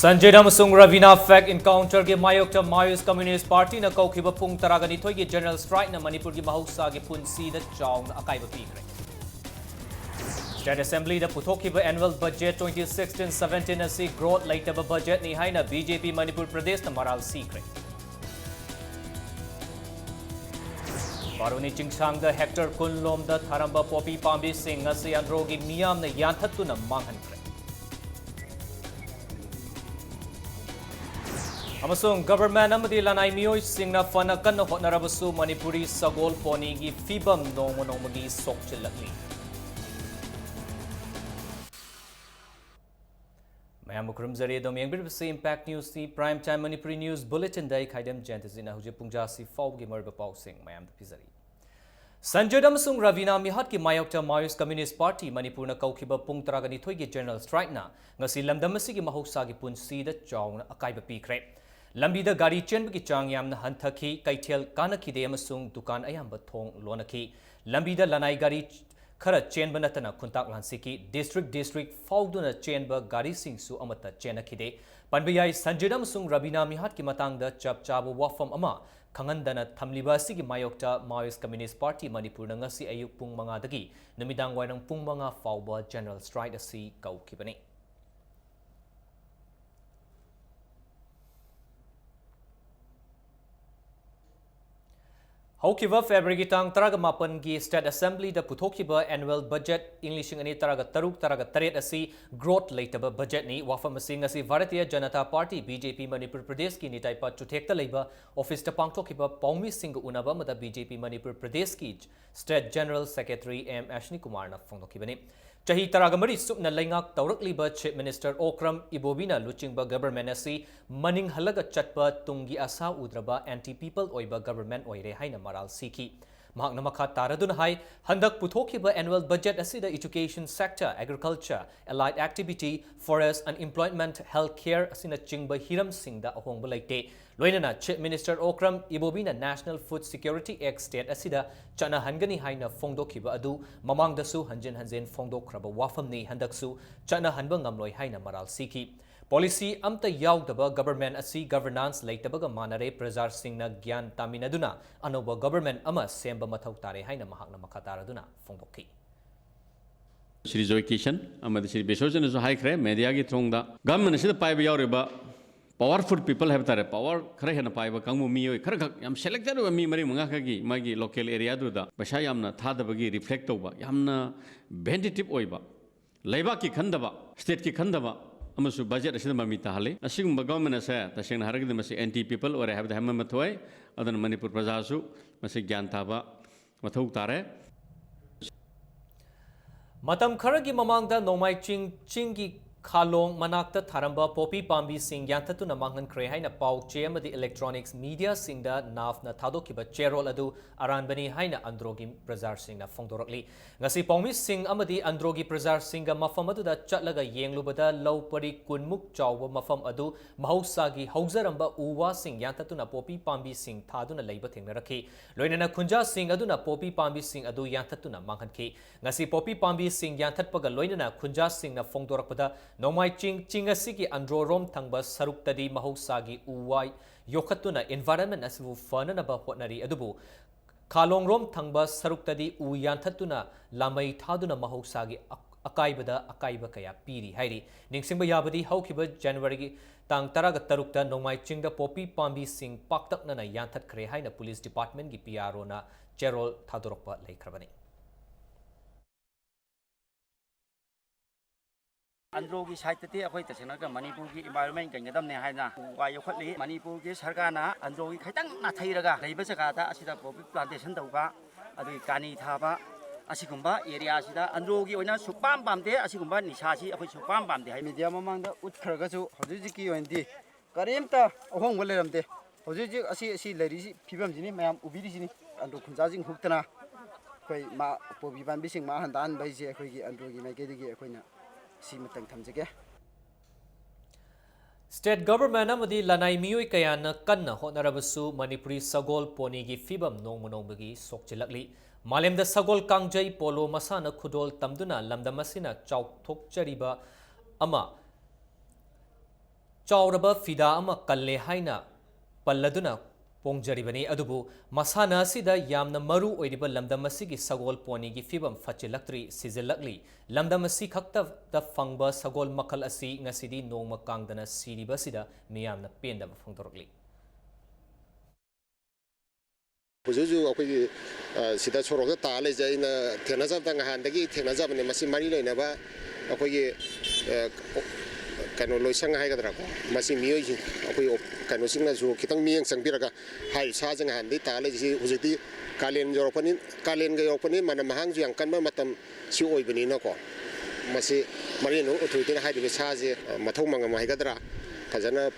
Sanjay Amasung Ravina Fact Encounter के मायोक्ता मायोस communist party न कौखिबा पुंग तरागनिथोय की जनरल स्ट्राइक न मणिपुर की महौसा की पुंसी द चाउन अकाइबा पीखरे State Assembly द पुथोखिबा annual budget 2016-17 asi growth laitaba budget ni haina BJP Manipur Pradesh na maral sikre Baruni Chingsang da hector kunlom da tharamba popi pambi sing asi androgi miyam na yanthattu na manghankre Amasung government amadi lanai miyoi singna fana kanna hotnarabasu Manipuri sagol poni gi fibam nongmagi sokchilakli Mayam mukrum zari dom yengbir basi impact news si prime time Manipuri news bulletin dai khaidam jantazina huje pungjasi faw gi marba paw sing mayam da pizari Sanjay Amasung Ravina Mihat ki mayokta Mayos Communist Party Manipur na kaukiba pung taragani thoi gi general strike na ngasi lamdamasi gi mahoksa gi punsi da chawna akaiba pikre Lambida gari chenba ki chang yamna hanthaki kaithel kanakide amasung dukan ayamba thong lonaki Lambida lanai gari khara chenba natana khuntak lansiki district fauduna chenba gari singsu amata chenakide panbayai Sanjay Amasung Ravina Mihat ki matangda chapchabu wafam ama khangandana thamliba sigi mayokta Maoist Communist Party Manipur na ngasi ayuk pung manga dagi numidang wairang pung manga fauba general strike asi kaukibani Haukiba February tang taraga mapan gi State Assembly da puthokiba annual budget English ani taraga taruk taraga taret asi growth laitaba budget ni wafam asing asi Bharatiya Janata Party BJP Manipur Pradesh ki nitai pa chuthekta leiba office ta pangthokiba paumi sing unaba mada BJP Manipur Pradesh ki State General Secretary M Ashni Kumar na phongdokibani Chahi taragamari supna laingak tawrakliba Chief Minister Okram Ibobina luchingba government asi maning halaga chatpa tungi asa udraba anti-people oiba government oire haina maral siki. Mahakna makha taradun hai handak puthokiba annual budget asi the education sector, agriculture, allied activity, forest and employment, healthcare asina chingba hiram singda ahongba laite. Loinana Chief Minister Okram Ibobina National Food Security Act state asida chana hangani haina phongdokhiba adu mamangdasu hanjen phongdokraba wafamni handaksu chana hanba ngamloi haina maral siki. Policy amta yaudaba government asi governance laitabaga manare prajar singna gyan taminaduna anoba government ama semba mathau tare haina mahakna makataraduna phongdokhi Shri Joy Kishan amadi Shri Beshojan is high crime media gi thongda government is the pai yauriba powerful people have tare power khare hena pai ba kangmu mi khare yam selected mi mari manga gi magi local area du da pasha yamna thadabagi reflect toba yamna benditive oiba leiba ki khandaba state ki khandaba amasu budget asida mami tahale asigumba government asa taseng haragde masi anti people or have the hamma mathoi adan Manipur prajasu masi gyan thaba mathau tare Matam kharagi mamangda nomai chingi Khalong manakta tharamba popi pambi sing yanthatu na manghan kre haina pau che amadi electronics media singda nafna thadokiba cherol adu aranbani haina androgi prajar singna phongdorakli ngasi pawmi sing amadi androgi prajar singa mafam adu da chatlaga yenglubada lawpari kunmuk chawba mafam adu mahausagi hauzaramba uwa sing yanthatu na popi pambi sing thaduna leiba thengnarakhi loinana khunja sing adu na popi pambi sing adu yanthatu na manghanki ngasi popi pambi sing yanthatpaga loinana khunja sing na phongdorakpada Nomai chingasi ki androrom thangba saruktadi mahosagi uwai yokhatuna environment asibu fanana ba hotnari adubu khalongrom thangba saruktadi uyanthatuna lamai thaduna mahosagi akaiba kaya piri hairi ningsingba yabadi haukiba January gi tang taraga tarukta nomai chingda popi pambi sing paktakna na yanthat khre haina police department gi PRO na cherol thadorokpa laikhrabani Androgi site te akhoi tasena ka Manipur ki environment kan gadam ne haina wa yokhli Manipur ki sarkar na androgi khaitang na thairaga leiba jaka ta asida popi plantation tauba adu kani thaba asigumba area asida androgi oina supam pamde asigumba nisha si akhoi supam pamde hai media mamang da utkhraga chu hojiji ki oindi karimta ahong wal leramte hojiji asi leri phibam jini mayam ubiri jini andro khunja jing huktana koi ma popi ban bising ma handan bai je akhoi gi androgi mai ke digi akhoina State government amadi lanai miyoi kayana kanna hotnarabasu Manipuri sagol poni gi fibam nongmonongbagi sokchilakli malemda sagol kangjai polo masana khudol tamduna lamdamasina chauthokchariba ama Chauraba fida ama kalle haina palladuna pongjaribani adubu masana asida yamna maru oiriba lamdam asigi sagol poni gi fibam fachilaktri sizilakli lamdam asi khakta da fangba sagol makal asi ngasidi nongma kangdana siriba sida miyamna pendam phangdorokli Hujuju akwai sida sorokta tale jaina thenajab dang handagi thenajab ne masi mari loina ba akwai kano loisang hai gadra ko masi miyoi akwai kano singna ju kitang miyang sangbiraga hai sa jang handi tale ji hujudi kalen joropani kalen ga yoropani mana mahang ju yang kanba matam si oibani na ko masi mari no authority hai de sa je mathau mangam hai gadra fazana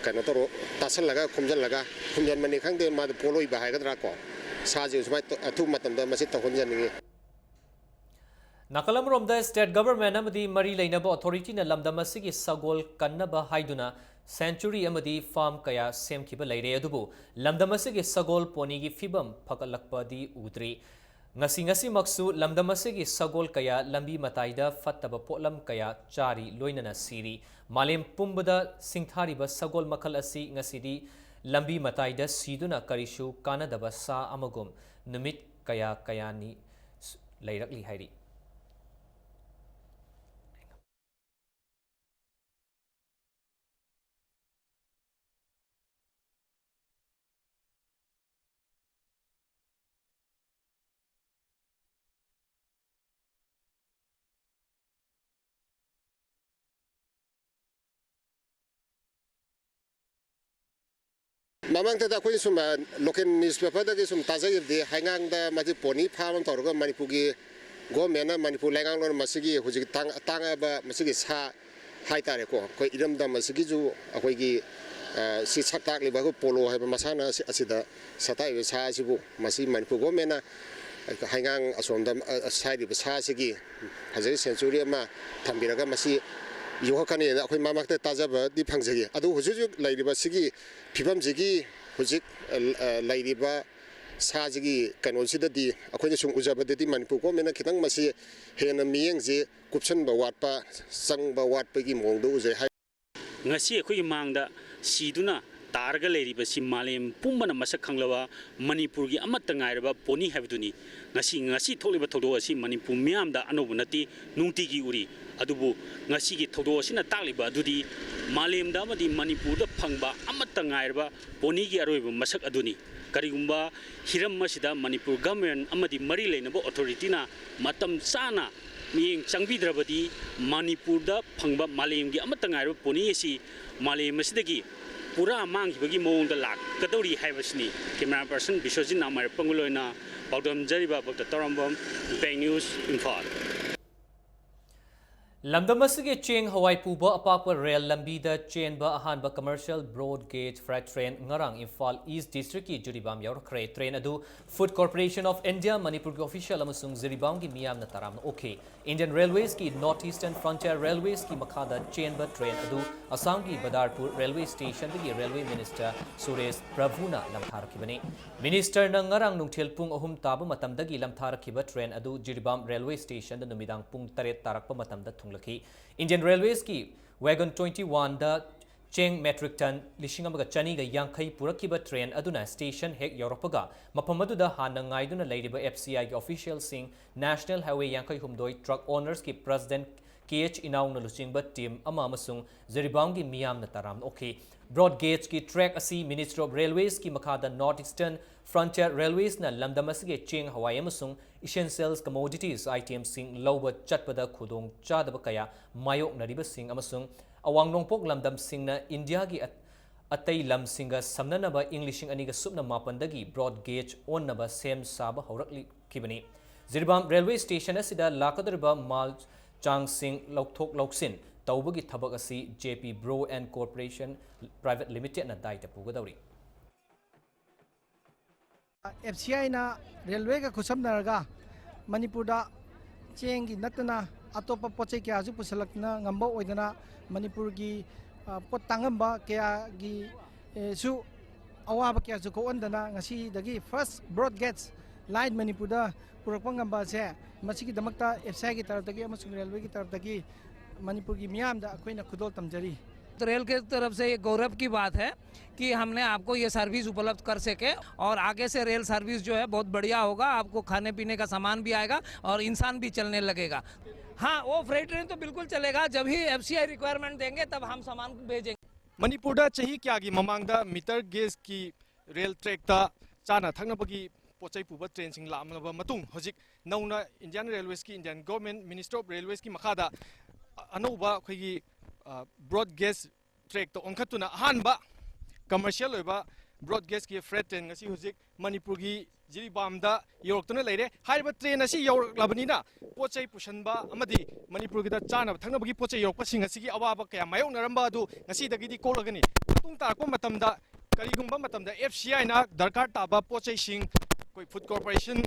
kano toro tasal laga khumjan mani khangde ma poloi ba hai gadra ko sa je sumai athu matam da masi tahonjan ni Nakalam Romda State Government amadi Mari Lainaba Authority na lamdam asigi sagol kannaba haiduna Century amadi farm kaya semkiba leire adubu lamdam asigi sagol ponigi fibam phakalakpadi udri ngasi maksu lamdam asigi sagol kaya lambi mataida fattaba potlam kaya chari loinana siri malem pumbada singthariba sagol makal asi ngasidi lambi mataida siduna karishu kanadaba sa amagum numit kaya ni leirakli hairi Mamang tada koi sum local newspaper da sum taza de hangang da mati poni farm tor go Manipuri go mena Manipur langang lor masigi huji tanga ba masigi sa hai tare ko koi idam da masigi ju akoi gi si saktak li ba ko polo hai ba masana asida satai sa sibu masi Manipur go mena hangang asom da sai di sa sigi hazai century ma thambiraga masi yohakani akhoi mamakte tajaba di phangjagi adu hujuju lairiba sigi phibam jigi hujik lairiba sajigi kanolsida di akhoi sung ujabade di Manipur ko mena khitang masi hena miyeng je kupsan ba watpa sangba watpa gi mongdo uje hai ngasi akhoi mangda siduna targa leiriba si malem pumbana masak khanglawa Manipur gi amatta ngairaba poni habduni ngasi tholiba thodo asi Manipur miamda anobunati nungti gi uri adubu ngasi gi thodo asina takliba adudi malemda amadi Manipur da phangba amatta ngairaba poni gi aroiba masak aduni karigumba hiram masida Manipur government amadi mari leinaba authority na matam sana miyeng changbidrabadi Manipur da phangba malem gi amatta ngairaba poni asi malem masidagi pura manghibagi mongda lak kadori haibasni camera person Biswajit Namar Panguloina Baudam Jariba Bokta Tarambam Bank News Imphal Lamdam asigi cheng Hawaii puba apakwa rail lambi da chain ba ahan ba commercial broad gauge freight train ngarang Imphal East District ki juribam yaurkre train adu Food Corporation of India Manipur ki official amasung ziribam ki miyam na taram na okay Indian Railways ki Northeastern Frontier Railways ki makhada chain ba train adu Assam ki Badarpur Railway Station ki Railway Minister Suresh Prabhuna lamtharakibani Minister na ngarang nungthil pung ahum taba matamdagi lamtharakiba train adu jiribam Railway Station da numidang pung 8 tarakpa matamda Indian Railways ki wagon 21 da cheng metric ton lishingamaga chani ga yankai purakiba train aduna station hek Europaga mapamadu da hanangai duna leiriba FCI ki official sing National Highway yankai humdoi truck owners ki president KH inaung na luchingba team ama amasung ziribam ki miyam na taram okay broad gauge ki track asi Ministry of Railways ki makhada Northeastern Frontier Railways na lamdamasige cheng Hawaii amasung essentials commodities items sing lower chatpada khudong chadaba kaya mayok nariba sing amasung awang nongpok lamdam sing na India gi atai lam singa samnanaba Englishing aniga subna mapandagi broad gauge on naba sem saba haurakli kibani Zirbam Railway Station asida lakadriba mal chang sing lokthok loksin tawbagi thabak asi JP Bro and Corporation Private Limited na daita pugadawri FCI na railway ka kusam naraga Manipur da chengi natna atopa poche kya ju pusalak na ngamba oidana Manipur gi pot tangamba kya gi su awaba kya ju ko ondana ngasi dagi first broad gauge line Manipur da purakpa ngamba se masigi damakta FCI gi taraf dagi amasung railway gi taraf dagi Manipur gi miyam da akoina khudol tamjari तो rail की तरफ से ये गौरव की बात है कि हमने आपको ये सर्विस उपलब्ध कर सके और आगे से रेल सर्विस जो है बहुत बढ़िया होगा, आपको खाने पीने का सामान भी आएगा और इंसान भी चलने लगेगा। हाँ, वो फ्रेट ट्रेन तो बिल्कुल चलेगा, जब ही FCI रिक्वायरमेंट देंगे तब हम सामान भेजेंगे। मणिपुर चाही क्या की ममांग मीटर गेज की रेल ट्रैक चाना थकनबगी पोचै पुब ट्रेन सिंग लामनबा मतुंग होजिक नौना इंडियन रेलवेज की Indian government minister of railways की मखादा अनौबा अखोगी ब्रॉड गेज ट्रैक तो ओंखतुना अहानबा कमर्शियल होइबा ब्रॉड गेज की फ्रेट ट्रेन ngasi होजिक मणिपुर की जिरीबामदा योरक्तुना लेरे हाइबा ट्रेन असि योरक्लाबनिना पोचै पुसनबा अमदि मणिपुर की चाना थकनबगी पोचै योरक्पसिंग असि की अवाबा कया मायोनरंबा अदु ngasi दगिदि कोलगनी मतुंग तारको मतमदा करीगुंबा मतमदा FCI ना दरकार ताबा पोचै सिंग कोई फूड कॉर्पोरेशन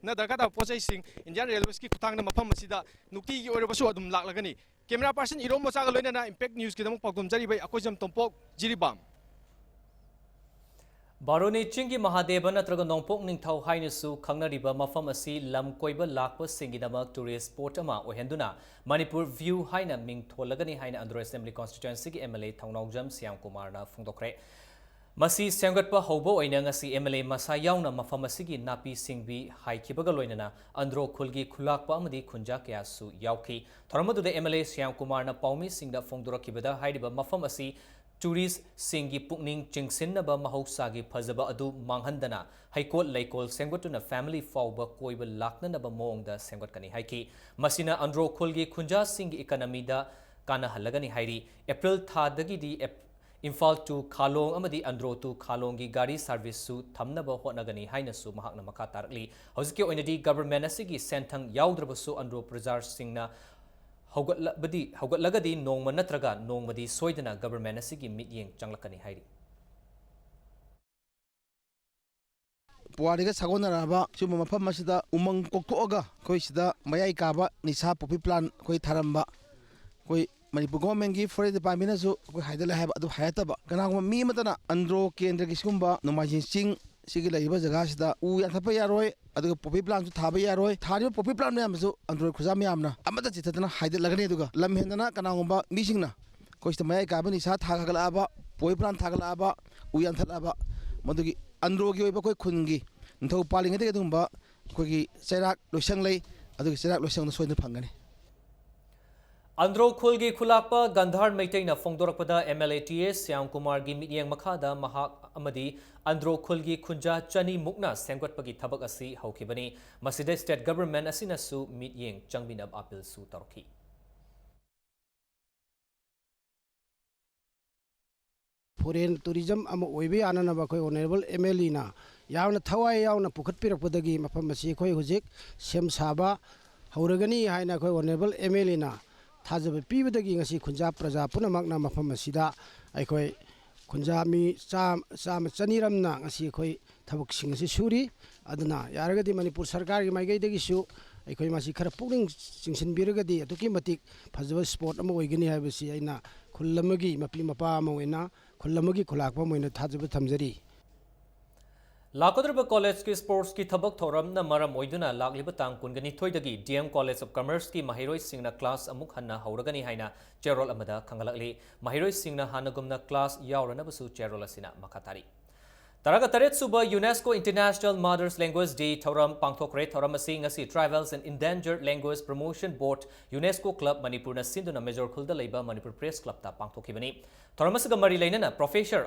ना दरकार ताबा पोचै सिंग इंडियन रेलवेज की खुतांग मफम असिदा नुक्ति की ओरबसु अदुम लागलगनी कैमरा पर्सन इरोम मोचागा लोइना इंपैक्ट न्यूज की दमक पागदम जरिबै अकोजम तोंपोक जिरीबाम बारोनी चिंगी महादेव नत्रग नोंपोक निंथौ हाइनसु खंगनरिबा मफम असि लम कोइबा लाकपसिंगिदमक टूरिस्ट स्पॉट अमा ओहेंदुना मणिपुर व्यू हाइना मिंग थोलगनी हाइना अंध्र असेंबली कॉन्स्टिट्यूएंसी की MLA थौनाउजम श्याम कुमार ना फोंदोखरे मसी सेंगटपा हौबो ओइना ngasi MLA मसा याउना मफम असिगी नापी सिंगबी हाइखिबगा लोइनना अंद्रो खुलगी खुलाकपा अमदी खुंजा कयासु याउखी थरमदुदे MLA श्याम कुमार ना पाउमी सिंगदा फोंदोरखिबदा हाइरिबा मफम असि टूरिस्ट सिंगी पुकनिंग चिंगसिनबा महौसागी फजबा अदु मांगहंदना हाइकोल लैकोल सेंगटुना फैमिली फाउबा कोइबा लाकननबा मोंगदा सेंगटकनी हाइकी मसिना अंद्रो खुलगी खुंजा सिंगी इकोनॉमीदा काना हलगनी हाइरी अप्रैल थादगिदी इम्फाल टू खालोंग अमदी अंद्रो टू खालोंगी गाड़ी सर्विस सु थमनबा होटनगनी हाइनसु महाकना मखा तारकली हौजिके ओइनदी गवर्नमेंट असिगी सेंथंग याउद्रबसु अंद्रो प्रजार सिंगना हौगलगदी नोंगम नत्रगा नोंगमदी सोइदना गवर्नमेंट असिगी मिटयेंग चंगलकनी हाइरी पुआरिगा सागोनराबा सुम मफम मसिदा उमंग कोक्तोगा कोइ सिदा मयाई काबा निसा पॉपी प्लान कोइ थारंबा कोइ मणिपुर गवर्नमेंट की फॉरेस्ट डिपार्टमेंट कोई हाइदल है अदु हायतबा कनागुम मी मतना अंद्रो केंद्र की सिगुम्बा नोमाजिन चिंग सिगी लैबा जगह सिदा उ याथप यारोय अदु पॉपी प्लान सु थाबा यारोय थारिबा पॉपी प्लान मैम सु अंद्रो खुजा मैमना अमदा चिततना हाइदल लगने दुगा लम हेंदना कनागुम्बा मिसिंगना कोइ सिदा मयाई काबा निसा थागलाबा पॉपी प्लान थागलाबा उ याथलाबा मदुगी अंद्रो की ओइबा कोइ खुनगी नथौ पालिंगदे दुंबा कोइ चैराक लोसंग लै अदुगी चैराक लोसंग सोइन फंगनी अंद्रो खुलगी खुलाकपा गंधार मैतेना फोंदोरकपदा MLA TS श्याम कुमार की मिटयेंग मखादा महाक अमदी अंद्रो खुलगी खुंजा चनी मुकना सेंगटपगी थबक असि हौखिबनी मसिदे स्टेट गवर्नमेंट असिनसु मिटयेंग चंगबिनब अपील सु तौरखी फॉरेन टूरिज्म अम ओइबे आननबा कोइ ऑनरेबल MLA ना यावना थवाय यावना पुखतपिरकपदगी मफम असि कोइ हुजिक सेम साबा हौरगनी हाइना कोइ ऑनरेबल MLA ना थाजब पीबदगी ngasi खुंजा प्रजा पुनमकना मफम असिदा अखोय खुंजा मी चाम चनीरमना ngasi अखोय थबक सिंग असि सुरी अदना यारगदी मणिपुर सरकार की माइगैदगिसु अखोय मासी खरा पुनिंग चिंगसिन बिरगदी अतुकी मतिक फजब स्पॉट अम ओइगनी हाबसी आइना खुल्लमगी मपी मपा अम ओइना खुल्लमगी खुलाकपा मोइना थाजब थमजरी लाकोद्रब कॉलेज की स्पोर्ट्स की थबक थोरम न मरम ओइदुना लागलिब तांग कुनगनी थोइदगी DM कॉलेज ऑफ कॉमर्स की महिरोय सिंगना क्लास अमुक हन्ना हौरगनी हाइना चेरोल अमदा खंगलकली महिरोय सिंगना हानगुमना क्लास यावरनबसु चेरोल असिना मखातारी तरागा तरेत सुबह UNESCO international mother's language day थौरम पांगथोखरे थौरम असि ngasi tribals and endangered language promotion board UNESCO club Manipur न सिंधुना मेजर खुलदा लेबा मणिपुर प्रेस क्लब ता पांगथोखिबनी थौरम असगा मरी लेनना professor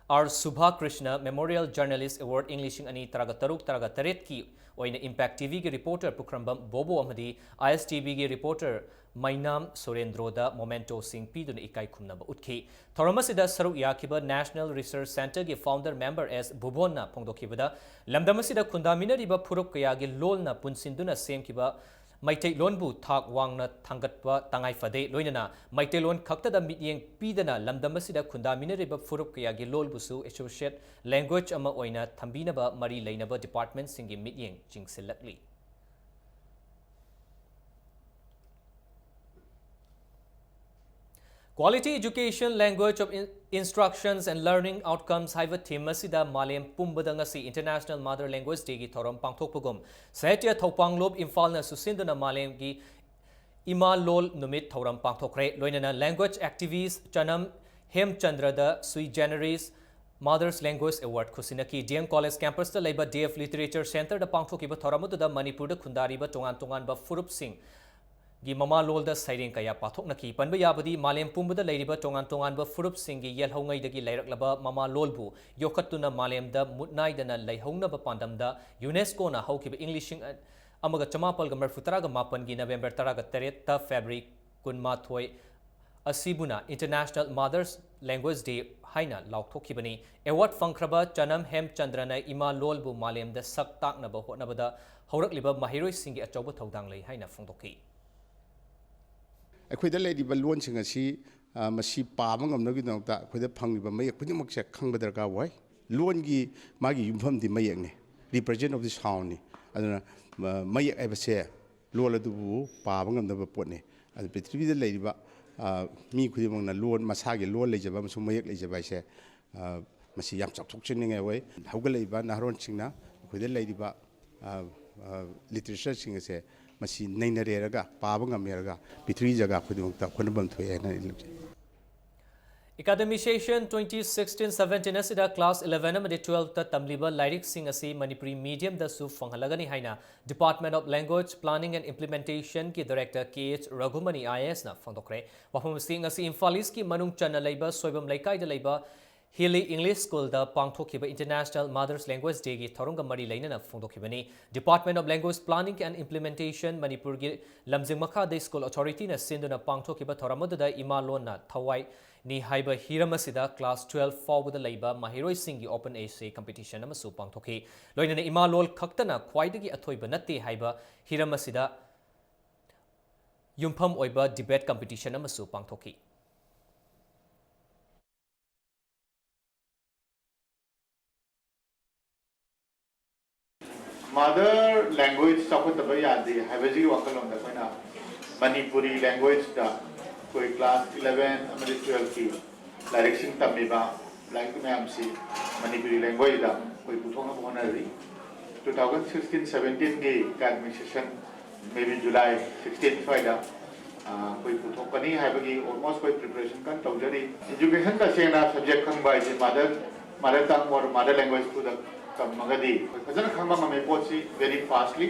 are Subhash Krishna memorial journalist award इंग्लिशिंग अनि तरागा तरुक तरागा तरेत की ओइना इंपैक्ट टीवी के रिपोर्टर पुखरंबम बोबो अमदी ISTV के रिपोर्टर मैनाम सुरेंद्रोदा मोमेंटो सिंह पीदुन इकाई खुमनब उठखी थौरमसिदा सरुक याखिबा नेशनल रिसर्च सेंटर के फाउंडर मेंबर एस भुबोनना फोंदोखिबदा लमदमसिदा खुंदामिनरिबा फुरुप कयागी लोलना पुनसिंदुना सेमखिबा मैतेलोनबु थाक वांगना थांगतवा तंगाई फदे लोइनना मैतेलोन खक्तदा मिटयेंग पीदना लमदमसिदा खुंदामिनरिबा फुरुप कयागी लोलबुसु एसोसिएट लैंग्वेज अमा ओइना थंबीनबा मरी लेनबा department सिंगी मिटयेंग चिंगसिलकली Quality Education, Language of Instructions and Learning Outcomes haiva theme asida malem pumbada ngasi International Mother Language Day gi thorom pangthokpagum Sahitya Thopanglob Imphal na susinduna malem gi Ima Lol Numit Thoram Pangthokre, Loinana Language Activist Chanam Hemchandra Sui Generis Mother's Language Award Kusinaki DM College Campus the Labor Day of Literature Center the Pangthokiba Thoramutu the Manipur the Kundariba Tongan ba Furup Singh Gi Mama Lol the Siding Kaya Pathoknaki Panba Yabadi Malem Pumba the Ladiba Tongan ba Furup Singh Yel Hongai the Gilarak Laba Mama Lolbu Yokatuna Malem the Mutnai the Laihona Pandam the UNESCO na Hokiba Englishing Amaga Chamapal Gamar Futaraga Mapan November Taraga Tereta February Kunmathoi Asibuna International Mother's Language Day Haina Lauktokibani Award Fankraba Chanam Hemchandrana Ima Lolbu Malem the Saktak Naba Hotnabada Horak Liba Mahiroi Singi Achoba Taudangley Haina Fondoki. ꯑꯩꯈꯣꯏꯗ ꯂꯩꯔꯤꯕ ꯂꯣꯟꯁꯤꯡ ꯑꯁꯤ ꯃꯁꯤ ꯄꯥꯕ ꯉꯝꯅꯕꯒꯤꯗꯃꯛꯇ ꯑꯩꯈꯣꯏꯗ ꯐꯪꯂꯤꯕ ꯃꯌꯦꯛ ꯈꯨꯗꯤꯡꯃꯛꯁꯦ ꯈꯪꯕ ꯗꯔꯀꯥꯔ ꯑꯣꯏ ꯂꯣꯟꯒꯤ ꯃꯥꯒꯤ ꯌꯨꯝꯐꯝꯗꯤ ꯃꯌꯦꯛꯅꯤ ꯔꯤꯄ꯭ꯔꯖꯦꯟ ꯑꯣꯐ ꯗꯤ ꯁꯥꯎꯟꯅꯤ ꯑꯗꯨꯅ ꯃꯌꯦꯛ ꯍꯥꯏꯕꯁꯦ ꯂꯣꯟ ꯑꯗꯨꯕꯨ ꯄꯥꯕ ꯉꯝꯗꯕ ꯄꯣꯠꯅꯤ ꯑꯗꯨ ꯄ꯭ꯔꯤꯊꯤꯕꯤꯗ ꯂꯩꯔꯤꯕ ꯃꯤ ꯈꯨꯗꯤꯡꯃꯛꯅ ꯂꯣꯟ ꯃꯁꯥꯒꯤ ꯂꯣꯟ ꯂꯩꯖꯕ ꯑꯃꯁꯨꯡ ꯃꯌꯦꯛ ꯂꯩꯖꯕ ꯍꯥꯏꯁꯦ ꯃꯁꯤ ꯌꯥꯝ ꯆꯥꯎꯊꯣꯛꯆꯅꯤꯡꯉꯥꯏ ꯑꯣꯏ ꯍꯧꯒꯠꯂꯛꯏꯕ ꯅꯍꯥꯔꯣꯟꯁꯤꯡꯅ ꯑꯩꯈꯣꯏꯗ ꯂꯩꯔꯤꯕ ꯂꯤꯇꯔꯦꯆꯔꯁꯤꯡ ꯑꯁꯦ ꯃꯁꯤ ꯅꯩꯅꯔꯦꯔꯒ ꯄꯥꯕ ꯉꯝꯃꯦꯔꯒ ꯄ꯭ꯔꯤꯊꯤꯕꯤ ꯖꯒꯥ ꯈꯨꯗꯤꯡꯃꯛꯇ ꯍꯣꯠꯅꯐꯝ ꯊꯣꯛꯑꯦ ꯍꯥꯏꯅ ꯑꯩ ꯂꯧꯖꯩ Academic Session 2016-17 asida class 11 amadi 12 ta tamliba lyric sing asi Manipuri medium da su fanghalagani haina Department of Language Planning and Implementation ki Director KH Raghumani IAS na fangdokre wafam sing asi Imphal East ki manung chana leiba soibam laikai da leiba Hilly English School da Pangthokiba International Mother's Language Day gi thorunga mari lainana fongdokhibani Department of Language Planning and Implementation Manipur gi Lamjing Makha Day School Authority na sinduna Pangthokiba thoramadu da ima lon na thawai ni haiba hiramasida class 12 fawda leiba mahiroi singi open essay competition amasu pangthoki loinana ima lol khaktana khwaidagi athoiba natte haiba hiramasida yumpham oiba debate competition amasu pangthoki Mother language chakotaba yadi habaji wakalon da koina Manipuri language da koi class 11 amadi 12 ki lyric sing tamiba like ma'am si Manipuri language da koi puthona bonari 2016-17 ki academic session maybe July 16 faida koi puthokani habagi almost koi preparation kan tawjari education da sena subject khang bai je mother tongue or mother language to the very fastly.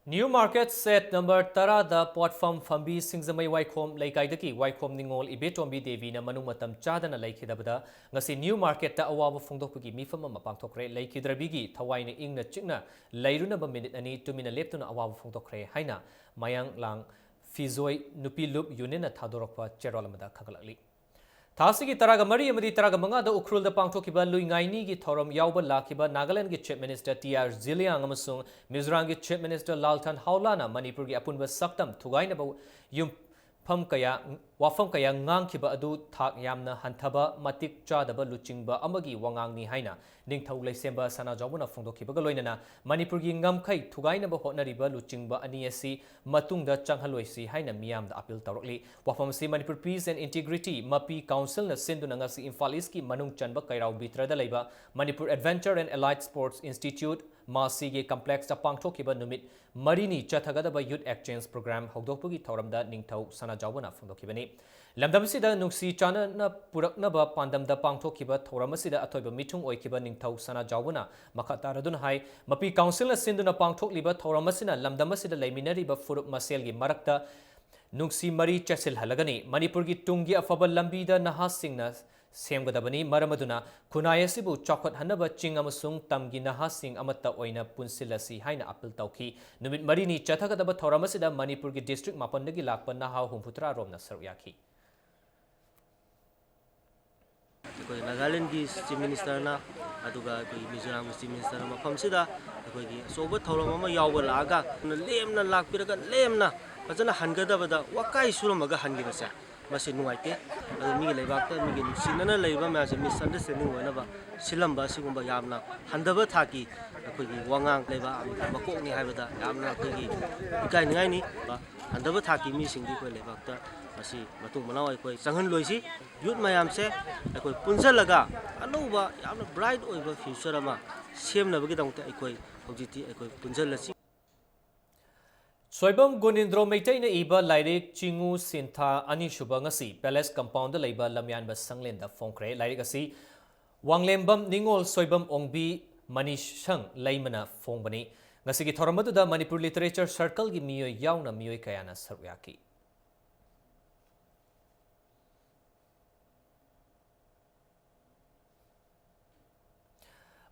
New Market set number Tara the pot farm Fambi Singzamai Waikom Laikaidaki Waikom Ningol Ibetombi Devi na Manumatam Chadana Laikidabada Ngasi New Market ta Awawa Fungdoki Mifama Mapangtokre Laikidrabigi Tawaina Ingna Chigna Lairuna Minute Ani Tumina Leptuna Awawa Fungdokre Haina Mayang Lang Fizoi Nupi Loop Unina Tadorokwa Cherolamada Kagalali Thasigi Taraga Mari Amadi Taraga Manga the Ukrul the Pangtokiba Luingaini gi Thoram Yauba Lakiba Nagaland gi Chief Minister TR Ziliang Amasung Mizoram gi Chief Minister Laltan Haulana Manipur gi Apunba Saktam Tugaina ba Yum Pam Kaya Wafam Kaya Ngang Kiba Adu Thak Yamna Hantaba Matik Chadaba Luchingba Amagi Wangang ni Haina Ningthau Leisemba Sana Jawuna Fungdokiba Loinana Manipur gi Ngamkai Tugaina ba Hotnariba Luchingba Aniasi Matungda Changhaloisi Haina Miam the Appeal Tarokli Wafam si Manipur Peace and Integrity Mapi Council na Sinduna ngasi Imphal East ki Manung Chanba Kairau Bitra da Leiba Manipur Adventure and Allied Sports Institute Masi gi Complex ta Pangthokiba Numit Marini Chathagadaba Youth Exchange Program Hogdokpugi Thoramda Ningthau Sana Jawuna Fungdokibani Lamdamsida Nungsi Chana na Puraknaba Pandamda Pangthokiba Thoramasida Atoiba Mitung Oikiba Ningthau Sana Jawuna Makataradun Hai Mapi Council na Sinduna Pangthokliba Thoramasina Lamdamasida Laiminariba Furuk Maselgi Marakta Nungsi Mari Chesil Halagani Manipurgi Tungi Afaba Lambida Nahasingna Semgadabani Maramaduna Kunayasibu Chokot Hanaba Ching Amasung Tamgi Nahasing Amata Oina Punsilasi Haina Apil Tauki Numit Marini Chathagadaba Thoramasida Manipurgi District Mapandagi Lakpa Naha Humputra Romna Saryaki Nagaland ki Chief Minister na aduga Mizoram Chief Minister na mafamsida akoigi soba thoram ama yawba laga lemna lakpiraga lemna fajana hangadabada wakai suramaga hangirasa masi nuaite mi leibakta mi sinana leiba ma se misunderstanding oinaba silamba sigumba yamna handaba thaki akoigi wangang leiba makokni haibada yamna akoigi ikai ningai ni handaba thaki mi singdi ko leibakta masi matung manau aikoi changhan loisi youth mayam se aikoi punjalaga anuba yamna bright oiba future ama semnabagi dangta aikoi hojiti aikoi punjalasi Soibam Gunindro Meitaina Iba Lairik Chingu Sinta Anishuba ngasi Palace Compound Labor Lamyan Sanglenda Fonkre Lairik asi Wanglembam Ningol Soibam Ongbi Manishang Laimana Fongbani Ngasigi Thoramadu Manipur Literature Circle gi Mio Yauna Mio Kayana Saryaki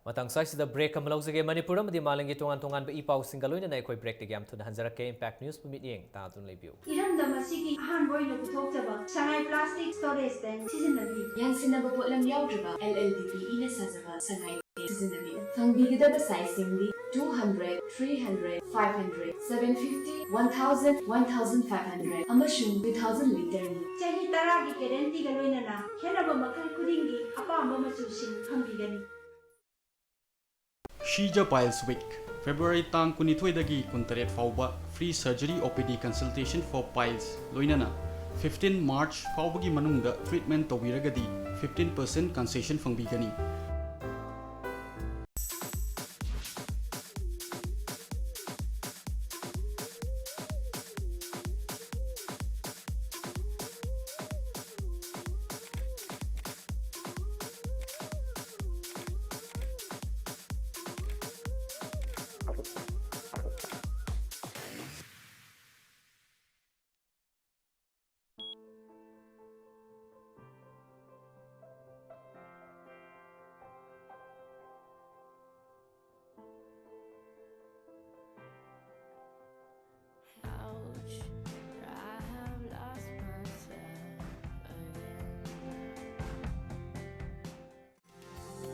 Matang size the break am lawsage Manipur am di malangi tongan ba ipaw singaloy na ikoi break tigam to hanjarake Impact News pumit yeng ta tun lebiu Iram da masigi ahan boy no puthokjaba sangai plastic storage tank sizinnabi yansinaba potlam yaudraba LLDP ina sajaba sangai sizinnabi fangigidaba size singli 200 300 500 750 1000 1500 amashung 2000 liter ni chahi taragi guarantee ga loinana khenaba makhal kudingi apamba machu sing phambigani Shija Piles Week, February tang kunithoidagi kuntaret fauba free surgery OPD consultation for piles loinana 15 March faubagi manungda treatment tawiragadi 15% concession fangbigani.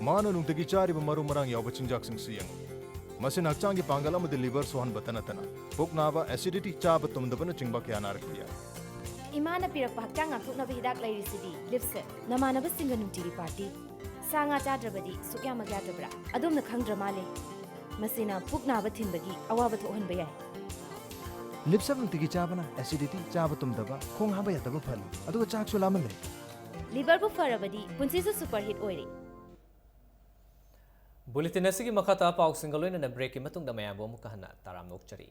मानो नुंतगी चारिब मरु मरांग याव चिंजाक सिंग सियंग मसिन हक्चांगी Pongal अमदि liver Sohan बतना तना पुक नाबा acidity चाब तुमदबन चिंबा क्या नारकिया इमाना पिरक हक्चांग आथुकनब हिदाक लैरिसिदी लिप्से नमानब सिंग नुंटिरी party सांगा चाद्रबदी सुक्या मग्यादब्रा अदुमना खंगद्र माले मसिना पुक नाब थिनबगी अवाब थोहनबा याय लिप्सब नुंतगी चाबना acidity चाब तुमदबा खोंग हाबा यादब फल अदुगा चाकसु लामले लिवर बु फरबदी पुंसिसु सुपर हिट ओइरी Bulletin asigi makata pauk singaloi na break ki matung da mayabo mukahana taram nokchari.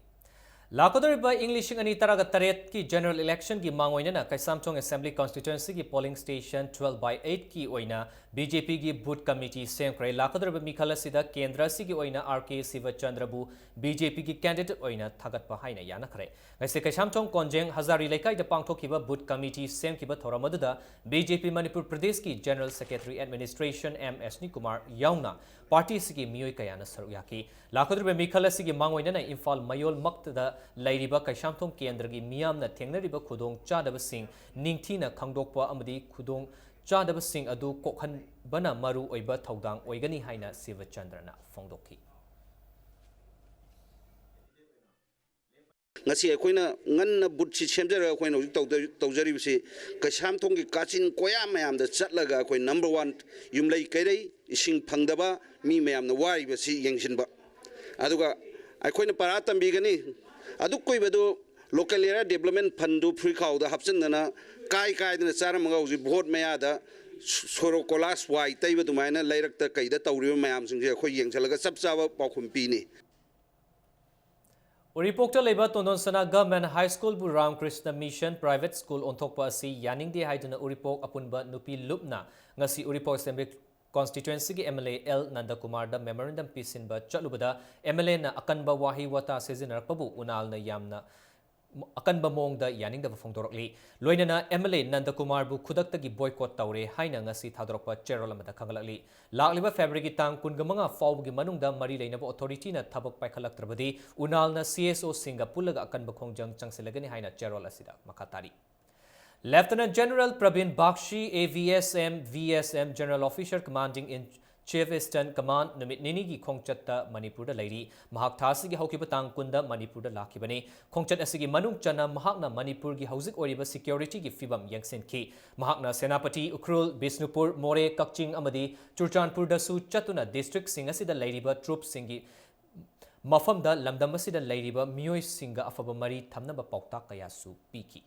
Lakodoriba English ani taraga taret ki general election ki mangoina na Kaisamchong Assembly constituency ki polling station 12/8 ki oina BJP ki boot committee sem krai lakodoriba mikhala sida kendra sigi oina RK Sivachandrabu BJP ki candidate oina thagat pa haina yana khare. Ngaise Kaisamchong Konjeng Hazari Laikai da pangthokiba boot committee sem kiba thoramadda BJP Manipur Pradesh ki General Secretary Administration M S Kumar yauna party sigi miyoi kayana saruyaki lakodriba mikhala sigi mangoina na Imphal Mayol Makta Lairiba Kaishamthong Kendragi Miyamna Thengnariba Khudong Chadaba Singh Ningthina Khangdokpa amadi Khudong Chadaba Singh adu kokhan bana maru oiba thaudang oigani haina Sivachandrana phongdoki ngasi akoina nganna butchi semjara akoina hojik tawjaribsi Kaisamthonggi kachin koya mayamda chatlaga akoi number 1 yumlai kairei ising phangdaba mi mayamna waribasi yengsinba aduga akoina para tambigani adu koibadu local area development fund du free khawda hapchandana kai dana charamaga hoji vote mayada soro kolas wai taiba dumaina lairakta kaida tawriba mayam singje khoi yengchalaga chapchaba paukhum pini Uripokta leba Tondon Sana Government High School bu Ramkrishna Mission Private School onthokpa asi yaning de haiduna Uripok apunba nupi lupna ngasi Uripok Assembly constituency ki MLA L Nandakumar da memorandum pisinba chalubada MLA na akanba wahi wata sezinarpabu unal na yamna akanba mongda yaning da phongdorokli loinana MLA Nandakumar bu khudakta gi boycott tawre haina ngasi thadorokpa cherol amada khangalakli lakliba February ki tang kungamanga faw gi manungda mari leinaba authority na thabak paikhalaktrabadi unal na CSO singa pulaga akanba khongjang changselagani haina cherol asida makatari Lieutenant General Praveen Bakshi AVSM VSM General Officer Commanding in Chief Eastern Command numit nini gi khongchat ta Manipur da lairi mahak thasi gi haukiba tang kunda Manipur da lakibani khongchat asigi manung chana mahakna Manipur gi housik oriba security gi fibam yangsen ki mahakna Senapati Ukrul Bisnupur More Kakching amadi Churchanpur da su chatuna district sing asida lairiba troops singi mafam da lamdam asida lairiba miyoi singa afaba mari thamnaba paukta kaya su piki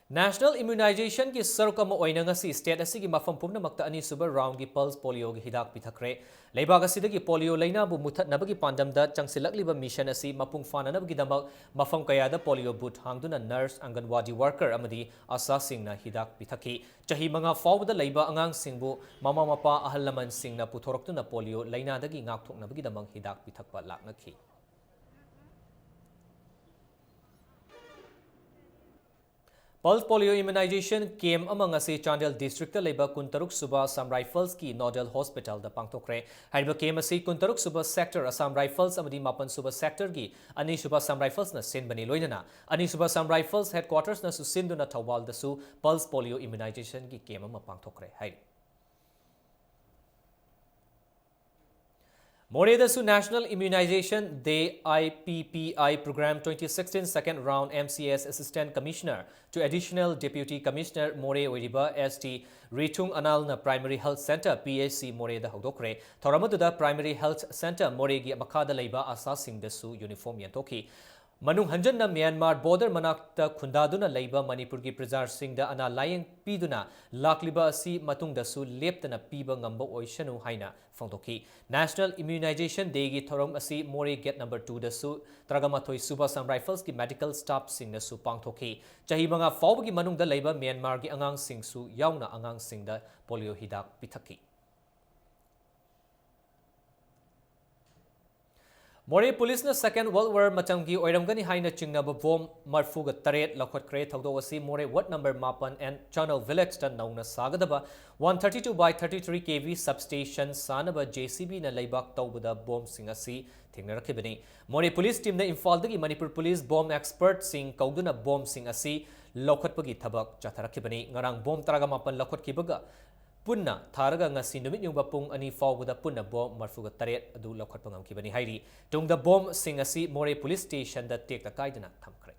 National Immunization ki sarukama oina ngasi state asigi mafam pumnamakta ani suba round ki pulse polio ki hidak pithakre leibaga sidagi polio leina bu muthat nabagi pandamda changsilakliba mission asi mapung fananabagi damak mafam kayada polio boot hangduna nurse anganwadi worker amadi asa singna hidak pithaki chahi manga fawda leiba angang singbu mama mapa ahal laman singna puthoroktuna polio leina dagi ngakthoknabagi damak hidak pithakpa laknakhi Pulse polio immunization came among us Chandel district labor Kuntaruk Suba Assam Rifles ki Nodal Hospital the Pangtokre. Haiba came as Kuntaruk Suba sector Assam Rifles amadi Mapan Suba sector gi Ani Suba Assam Rifles na Sinbani Loinana. Ani Suba Assam Rifles headquarters na Susindu na Tawal the Su Pulse polio immunization gi came among Pangtokre. Hai. Moredasu National Immunization Day IPPI Program 2016 Second Round MCS Assistant Commissioner to Additional Deputy Commissioner More Oiriba ST Ritung Analna Primary Health Center PHC Moreda Hodokre Thoramadu Primary Health Center Moregi Makada Leiba Asa Singh Desu Uniform Yantoki Manung Hanjanna Myanmar border manakta khundaduna leiba Manipur ki Prajar Singh da ana layeng piduna lakliba asi matung dasu leptana piba ngamba oishanu haina fangtoki National Immunization Day gi thorom asi More Gate number 2 dasu Tragamathoi Suba Assam Rifles ki medical staff sing na su pangthoki chahi manga fawb gi manung da leiba Myanmar gi angang sing su yauna angang sing da polio hidak pithaki More Police na Second World War Matangi Oiramgani Haina Chingnaba Bom Marfuga Taret Lakhot Kre Thogdowasi More Ward number Mapan and Channel Village Tan Nauna Sagadaba 132 by 33 kV substation Sanaba JCB na Laibak Tawbada Bom Singasi Thingnarakibani. More Police team na Imphaldagi Manipur Police Bomb Expert Sing Kauduna Bom Singasi Lakhot Pagi Thabak Jatharakibani Ngarang Bom Taraga Mapan Lakhot Kibaga Punna Taraga ngasi numit yung bapung ani fawda punna bom marfuga taret adu lakhot pangam kibani hairi tung the bom singasi More Police Station da tek ta kaidana thamkre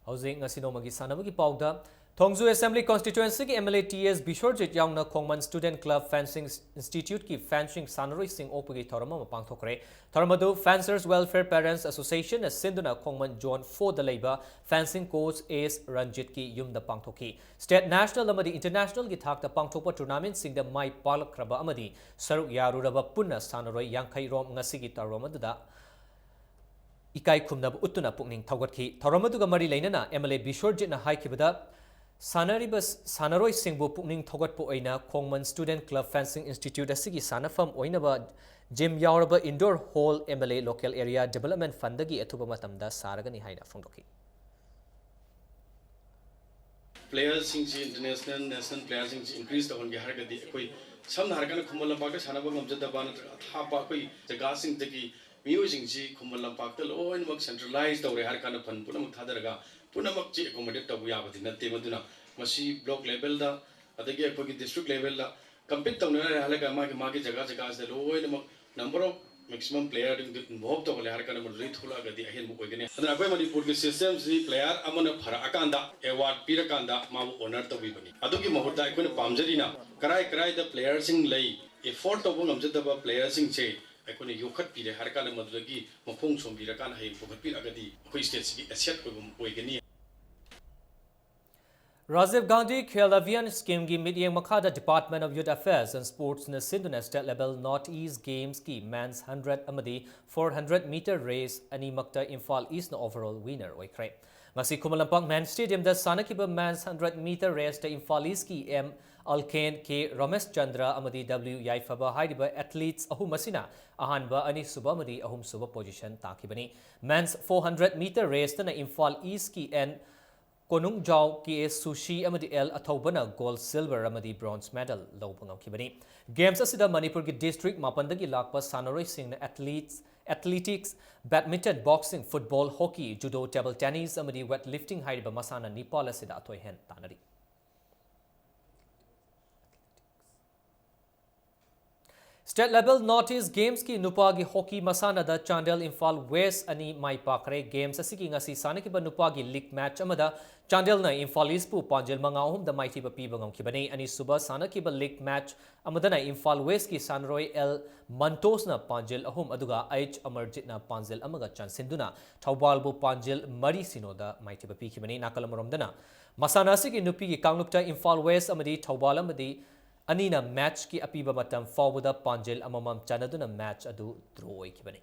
Housing ngasi no magi sanabagi pawda Thongzu Assembly Constituency ki MLA TS Bishorjit Yaungna Khongman Student Club Fencing Institute ki fencing sanaroi sing opagi thorama mapangthokre Thoramadu Fencers Welfare Parents Association as Sinduna Khongman John 4 the labor fencing coach Ace Ranjit ki yumda pangthoki State National amadi International ki thakta pangthokpa tournament sing the mai palakraba amadi saruk yaruraba punna sanaroi yankhai rom ngasi ki taromaduda Ikai khumnab utuna pukning thawgatki Thoramaduga mari leinana MLA Bishorjit na haikibada Sanaribas Sanaroi Singbo Pukning Thogat Po Oina Khongman Student Club Fencing Institute asigi sanafam oinaba Gym Yauraba Indoor Hall MLA Local Area Development Fund dagi athuba matamda saragani haina phongdoki Players sing international national players sing increase the onge hargadi koi samna hargana khumbal lampak sanaba ngamjada ban thapa koi jaga sing dagi miu sing ji khumbal lampak ta loin mak centralized tawre harkana fund punam thadaraga punamak chi accommodate tabu yabadi natte maduna masi block level da adagi akoi district level da compete tawna halaga magi jaga se loin mak number of maximum player involved to harkana madri thula gadi ahen mu koigene adana akoi manipur ki system si player amana phara akanda award pirakanda ma honor tawi bani adugi mahutta akoi pamjari na karai the players sing lay effort to ngamjada players sing che akoi yokhat pire harkana madri mafung sombira kan hay pokhat piragadi akoi state si asset koigeni Rajiv Gandhi Khel Avian Scheme ki Midyang Makhada Department of Youth Affairs and Sports na Sindhuna State Level Northeast Games ki Men's 100 amadi 400 meter race ani makta Imphal East na overall winner oikre. Ngasi Kumalampang Men's Stadium da sanakiba Men's 100 meter race da Imphal East ki M Alkane K Ramesh Chandra amadi W Yaifaba haidiba athletes ahum masina ahanba ani suba amadi ahum suba position takibani. Men's 400 meter race da na Imphal East ki N Konung Jau ki Sushi amadi L Athobana gold silver amadi bronze medal lobangam kibani Games asida Manipur ki district mapandagi lakpa sanaroi sing na athletics badminton boxing football hockey judo table tennis amadi weightlifting haiba masana Nepal asida atoi hen tanari State level Northeast Games ki nupa gi hockey masana da Chandel Imphal West ani mai pakre games asiki ngasi sana ki ba nupa gi league match amada Chandel na Imphal East pu panjel mangahum da mai thiba pi bangam ki bani ani suba sana ki ba league match amada na Imphal West ki Sanroy L Mantos na panjel ahum aduga H Amarjit na panjel amaga chansinduna Thawbal bu panjel mari sinoda mai thiba pi ki bani nakalam dana masana asiki nupi gi kanglupta Imphal West amadi Thawbal amadi Anina match ki apiba matam forward panjel amamam chanaduna match adu draw ikibani.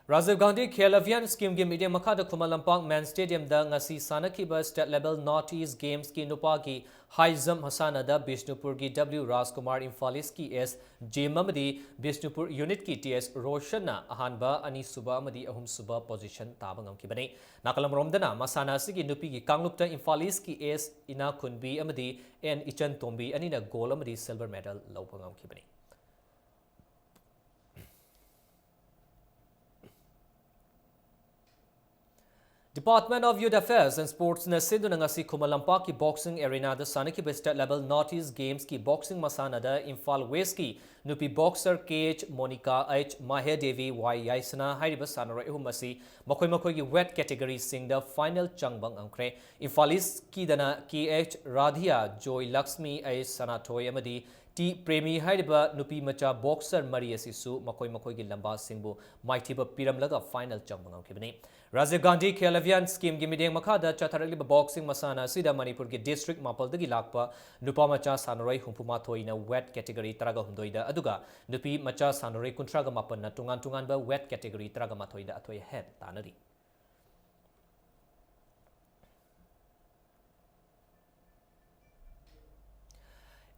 Rajiv Gandhi Khelavian scheme gi media makada Kumalampang Man Stadium da ngasi sanakiba state level Northeast Games ki nupa ki high jump hasana da Bishnupur ki W Rajkumar Imfalis ki S Jemamadi Bishnupur unit ki TS Roshana ahanba ani suba amadi ahum suba position tabangam ki bani nakalam romdana masana sigi nupi ki kanglupta Imfalis ki S ina kunbi amadi N Ichan Tombi anina gold amadi silver medal lawpangam ki bani. Department of Youth Affairs and Sports na Sindhu na ngasi Kumalampa ki boxing arena da sanaki state level Northeast Games ki boxing masana da Imphal West ki nupi boxer KH Monica H Mahe Devi Y Yaisana hairiba sanara ihumasi makoi ki wet category sing da final changbang angkre Imphal East ki dana KH Radhia Joy Lakshmi A Sanatoy amadi T Premi hairiba nupi macha boxer Mari asisu makoi ki lamba singbu maithiba piramlaga final changbang angkibani Rajiv Gandhi Khelavian scheme gi mideng makada chatharali boxing masana sida Manipur ki district mapal dagi lakpa nupa macha sanaroi humpuma thoina wet category taraga humdoida aduga nupi macha sanaroi kuntraga mapan na tungan ba wet category taraga mathoida athoi hen tanari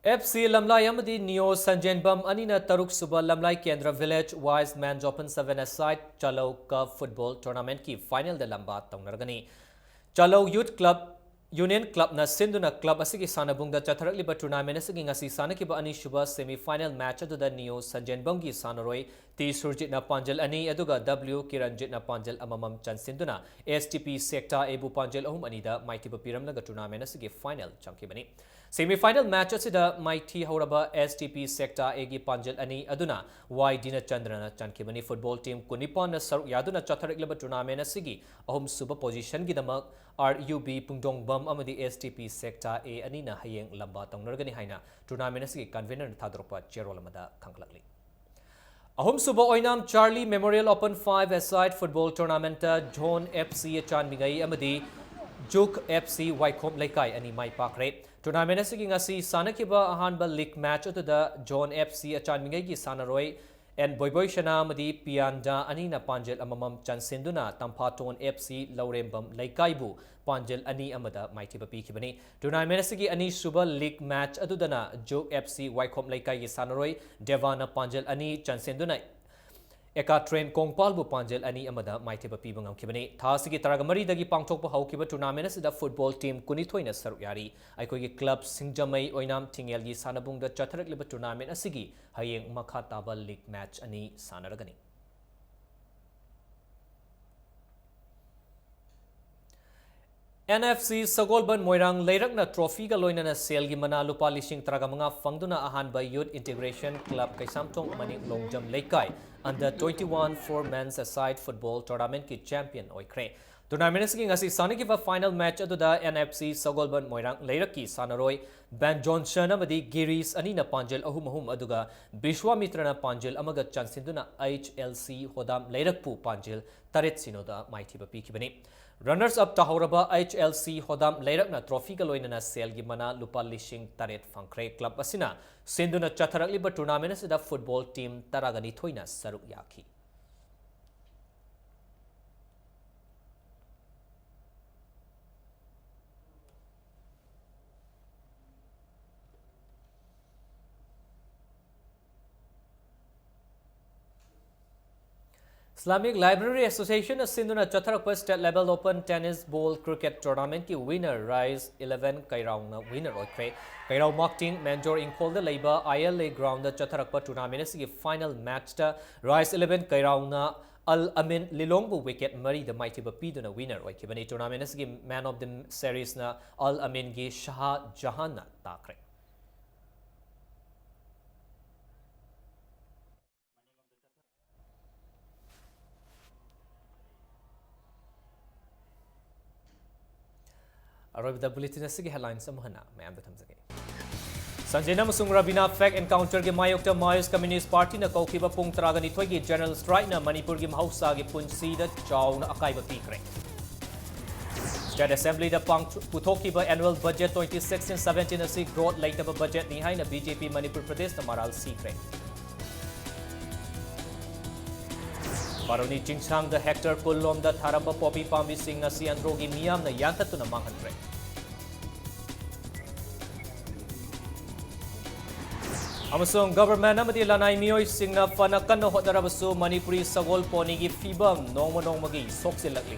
FC Lamlai amadi Neo Sanjenbam Anina Taruk Suba Lamlai Kendra Village Wise Man's Open 7 aside Chalo Cup Football Tournament ki final de lamba taunargani Chalo Youth Club Union Club na Sinduna Club asigi sanabung da chatharakli ba tournament asigi ngasi sanaki ba ani shuba semi final match adu da Neo Sanjenbam gi sanaroi T Surjit na Panjal ani aduga W Kiranjit na Panjal amamam chansinduna STP sector Ebu Panjal ahum ani da mighty ba piram laga tournament asigi final changki bani Semi-final match asida Mighty Hauraba STP sector Egi Panjal ani aduna Y Dina Chandrana Chankibani football team Kunipan na Saruk Yaduna Chatharik tournament asigi ahum suba position gidamak RUB Pungdong Bam amadi STP sector A ani na hayeng lamba taunargani haina tournament asigi convener thadropa cherolamada khanglakli Ahum suba oinam Charlie Memorial Open 5 aside football tournament John FC Chanmigai amadi Juk FC Waikom Laikai ani mai pakre tournament asigi ngasi sanakiba ahanba league match atuda John FC achanmingai gi sanaroi and Boyboy Shana madi Pianda ani na Panjel amamam chansinduna Tampaton FC Laurembam Laikaibu Panjel ani amada maithiba pikibani tournament asigi ani suba league match atudana Juk FC Waikom Laikai gi sanaroi Devana Panjel ani chansinduna Eka train Kongpal bu Panjel ani amada maithiba pibangam kibani thasigi taragamari dagi pangthokpa haukiba tournament asida football team kunithoina saruk yari aikoi club singjamai oinam thingel gi sanabung da chatharak liba tournament asigi hayeng makha taba league match ani sanaragani NFC Sagolban Moirang Leirakna Trophy ga loinana sale gi mana lupa lishing tragamanga fangduna ahanba Youth Integration Club Kaisamtong Maning Longjam Leikai under 21 for men's aside football tournament ki champion oikre tournament asigi ngasi sanikiba final match aduda NFC Sagolban Moirang Leiraki sanaroi Ben Johnson amadi Giris anina Panjel ahum aduga Bishwamitrana Panjel amaga chansinduna HLC Hodam Leirakpu Panjel taret sinoda maithiba pikibani Runners up Tahauraba HLC Hodam Leirakna trophy ga loinana sale gi mana lupa lishing taret fangkre club asina sinduna chatharakliba tournament asida football team taragani thoina saruk yaki Islamic Library Association Sinduna Chatharakpa State Level Open Tennis Ball Cricket Tournament ki winner Rise 11 Kairao na winner oikre Kairao Marketing Manjor Inkol the Labor ILA Ground the Chatharakpa Tournament ki final match ta Rise 11 Kairao na Al Amin Lilongbu wicket Mari the Mighty Bapiduna winner Wakibani tournament as man of the series na Al Amin gi Shah Jahanna Takre. Arrive the bulletin as headlines Samhana, Mam the Tamzaki. Sanjana Musung Rabina Fact Encounter ge Mayokta Mayos Communist Party na Kaukiba Pung Tragani Togi General Strike na Manipur gi Hausa gi Punsi da Chow na Akaiba Pikre. State Assembly da Pang Putokiba Annual Budget 2016-17 na si growth later ba budget ni na BJP Manipur Pradesh na Maral Sikre. Baroni Chingchang da Hector Pullom da Tharamba Poppy Pambi Singh na si Androgi Miyam na Yantatu na Manghantre. Amasung government amadi lanai miyoi singna fana kanna hotnarabasu Manipuri sagol poni gi fibam nongma gi soksilakli.